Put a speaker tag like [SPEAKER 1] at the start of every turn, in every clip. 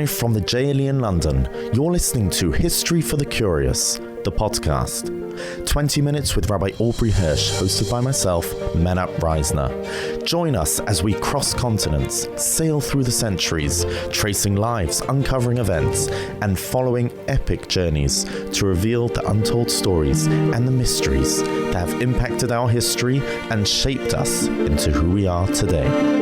[SPEAKER 1] Live from the JLE in London, you're listening to History for the Curious, the podcast. 20 minutes with Rabbi Aubrey Hirsch, hosted by myself, Menat Reisner. Join us as we cross continents, sail through the centuries, tracing lives, uncovering events, and following epic journeys to reveal the untold stories and the mysteries that have impacted our history and shaped us into who we are today.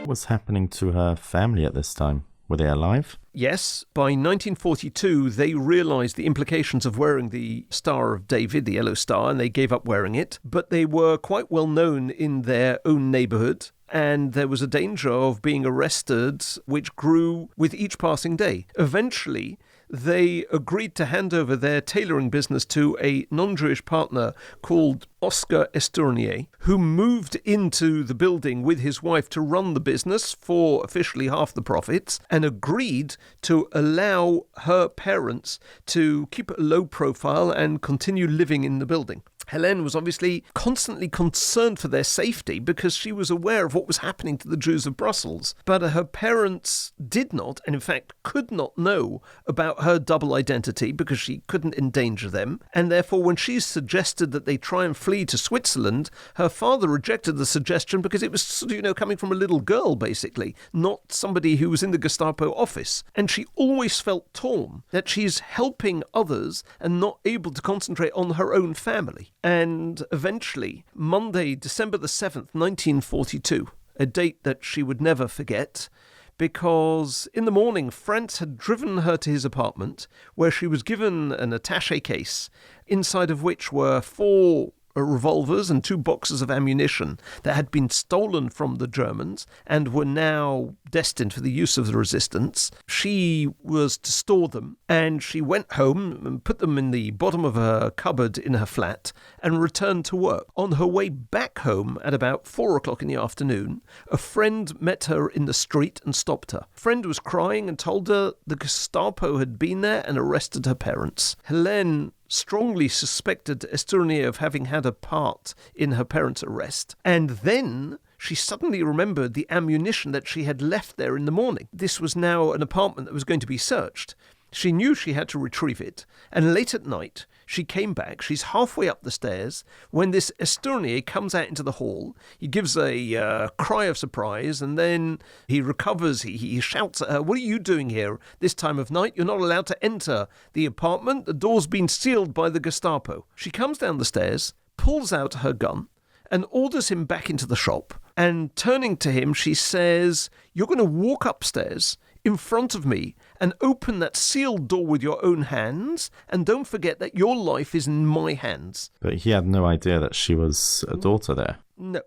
[SPEAKER 1] What was happening to her family at this time? Were they alive?
[SPEAKER 2] Yes. By 1942, they realized the implications of wearing the Star of David, the yellow star, and they gave up wearing it. But they were quite well known in their own neighborhood, and there was a danger of being arrested, which grew with each passing day. Eventually, they agreed to hand over their tailoring business to a non-Jewish partner called Oscar Estournier, who moved into the building with his wife to run the business for officially half the profits, and agreed to allow her parents to keep a low profile and continue living in the building. Helene was obviously constantly concerned for their safety because she was aware of what was happening to the Jews of Brussels. But her parents did not, and in fact could not know about her double identity because she couldn't endanger them. And therefore, when she suggested that they try and flee to Switzerland, her father rejected the suggestion because it was, coming from a little girl, basically, not somebody who was in the Gestapo office. And she always felt torn that she's helping others and not able to concentrate on her own family. And eventually, Monday, December the 7th, 1942, a date that she would never forget, because in the morning, Franz had driven her to his apartment, where she was given an attaché case, inside of which were 4 revolvers and 2 boxes of ammunition that had been stolen from the Germans and were now destined for the use of the resistance. She was to store them, and she went home and put them in the bottom of her cupboard in her flat and returned to work. On her way back home at about 4 o'clock in the afternoon, a friend met her in the street and stopped her. A friend was crying and told her the Gestapo had been there and arrested her parents. Helene strongly suspected Estournier of having had a part in her parents' arrest. And then she suddenly remembered the ammunition that she had left there in the morning. This was now an apartment that was going to be searched. She knew she had to retrieve it, and late at night, she came back. She's halfway up the stairs when this Estournier comes out into the hall. He gives a cry of surprise, and then he recovers. He shouts at her, "What are you doing here this time of night? You're not allowed to enter the apartment. The door's been sealed by the Gestapo." She comes down the stairs, pulls out her gun, and orders him back into the shop. And turning to him, she says, "You're going to walk upstairs in front of me and open that sealed door with your own hands, and don't forget that your life is in my hands."
[SPEAKER 1] But he had no idea that she was a daughter there.
[SPEAKER 2] No,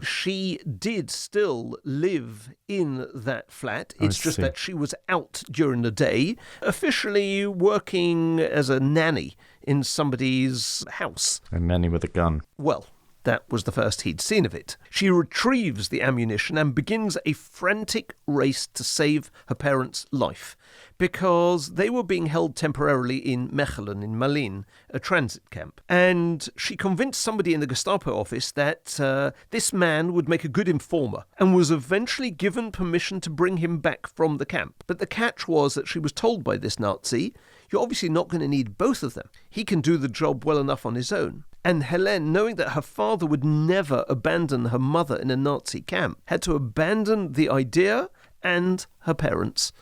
[SPEAKER 2] she did still live in that flat. It's just that she was out during the day, officially working as a nanny in somebody's house.
[SPEAKER 1] A nanny with a gun.
[SPEAKER 2] Well, that was the first he'd seen of it. She retrieves the ammunition and begins a frantic race to save her parents' life, because they were being held temporarily in Mechelen, in Malines, a transit camp. And she convinced somebody in the Gestapo office that this man would make a good informer, and was eventually given permission to bring him back from the camp. But the catch was that she was told by this Nazi, "You're obviously not going to need both of them. He can do the job well enough on his own." And Helene, knowing that her father would never abandon her mother in a Nazi camp, had to abandon the idea and her parents.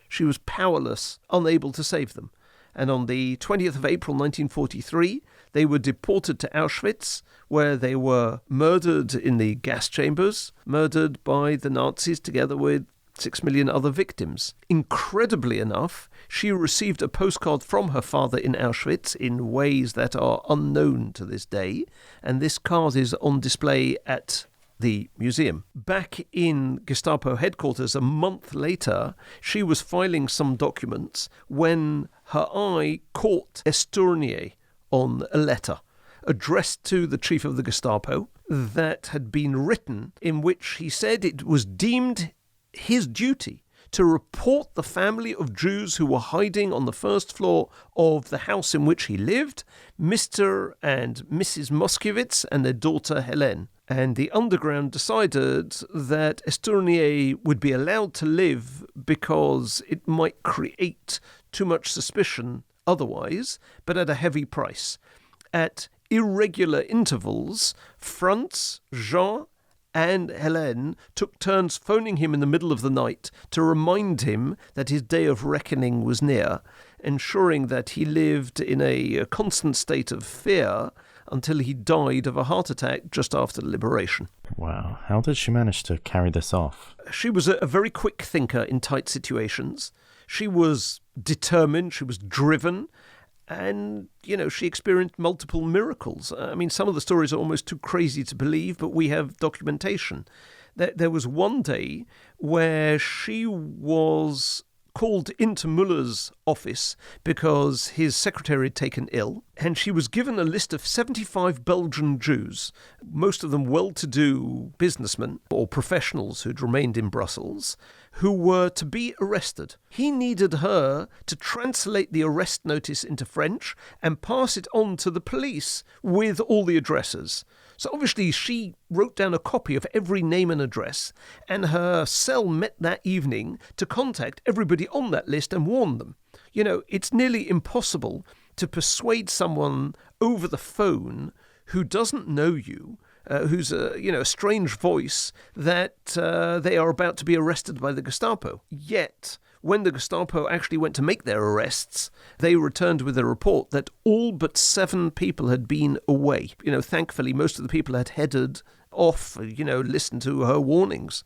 [SPEAKER 2] She was powerless, unable to save them. And on the 20th of April 1943, they were deported to Auschwitz, where they were murdered in the gas chambers, murdered by the Nazis together with 6 million other victims. Incredibly enough, she received a postcard from her father in Auschwitz in ways that are unknown to this day, and this card is on display at the museum. Back in Gestapo headquarters a month later, she was filing some documents when her eye caught Estournier on a letter addressed to the chief of the Gestapo that had been written, in which he said it was deemed his duty to report the family of Jews who were hiding on the first floor of the house in which he lived, Mr. and Mrs. Moskowitz and their daughter Helene. And the underground decided that Estournier would be allowed to live because it might create too much suspicion otherwise, but at a heavy price. At irregular intervals, Franz, Jean, and Helene took turns phoning him in the middle of the night to remind him that his day of reckoning was near, ensuring that he lived in a constant state of fear until he died of a heart attack just after liberation.
[SPEAKER 1] Wow. How did she manage to carry this off?
[SPEAKER 2] She was a very quick thinker in tight situations. She was determined, she was driven, and, she experienced multiple miracles. I mean, some of the stories are almost too crazy to believe, but we have documentation. There was one day where she was called into Muller's office because his secretary had taken ill, and she was given a list of 75 Belgian Jews, most of them well-to-do businessmen or professionals who'd remained in Brussels, who were to be arrested. He needed her to translate the arrest notice into French and pass it on to the police with all the addresses. So obviously she wrote down a copy of every name and address, and her cell met that evening to contact everybody on that list and warn them. It's nearly impossible to persuade someone over the phone who doesn't know you, who's a strange voice, that they are about to be arrested by the Gestapo. Yet, when the Gestapo actually went to make their arrests, they returned with a report that all but 7 people had been away. Thankfully, most of the people had headed off, listened to her warnings.